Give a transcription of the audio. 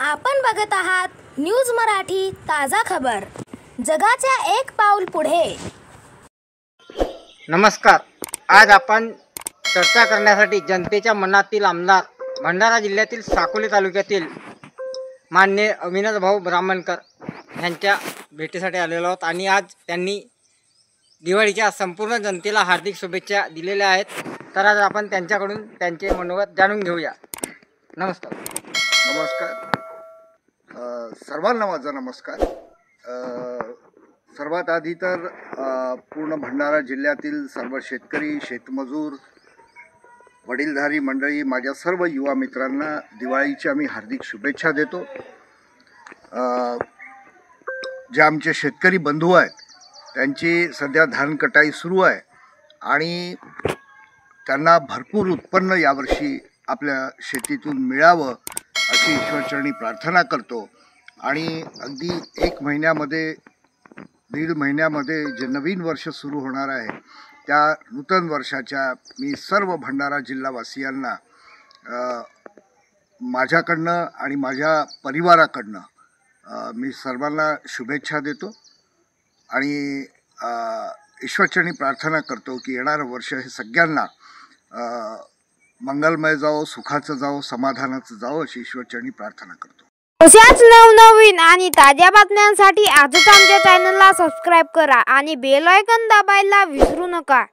आपण बघत आहात न्यूज मराठी ताजा खबर, जगाच्या एक पाऊल पुढे। नमस्कार। आज आपण चर्चा करण्यासाठी जनतेच्या मनातील आमदार भंडारा जिल्ह्यातील साकोली तालुक्यातील माननीय अविनाश भाऊ ब्राह्मणकर यांच्या भेटीसाठी आलेलो आहोत आणि आज त्यांनी दिवाळीच्या संपूर्ण जनतेला हार्दिक शुभेच्छा दिलेल्या आहेत। तर आज आपण त्यांच्याकडून त्यांचे मनोगत जाणून घेऊया। नमस्कार। सर्वांना माझा नमस्कार। सर्वात आधी तर पूर्ण भंडारा जिल्ह्यातील सर्व शेतकरी, शेतमजूर, वडीलधारी मंडळी, माझ्या सर्व युवा मित्रांना दिवाळीच्या मी हार्दिक शुभेच्छा देतो। जे आमचे शेतकरी बंधू आहेत त्यांची सध्या धान कटाई सुरू आहे आणि त्यांना भरपूर उत्पन्न यावर्षी आपल्या शेतीतून मिळावं अशी ईश्वरचरणी प्रार्थना करतो। आणि अगदी एक महिन्यामध्ये, दीड महिन्यामध्ये जे नवीन वर्ष सुरू होणार आहे त्या नूतन वर्षाच्या मी सर्व भंडारा जिल्हावासियांना माझ्याकडनं आणि माझ्या परिवाराकडनं मी सर्वांना शुभेच्छा देतो आणि ईश्वरचरणी प्रार्थना करतो की येणारं वर्ष हे सगळ्यांना मंगलमय जावो, सुखाचं जावो, समाधानाचं जावो अशी ईश्वरचरणी प्रार्थना करतो। अशाच नवनवीन आणि ताज्या बातम्यांसाठी आजच आमच्या चॅनलला सबस्क्राइब करा आणि बेल आयकॉन दाबायला विसरू नका।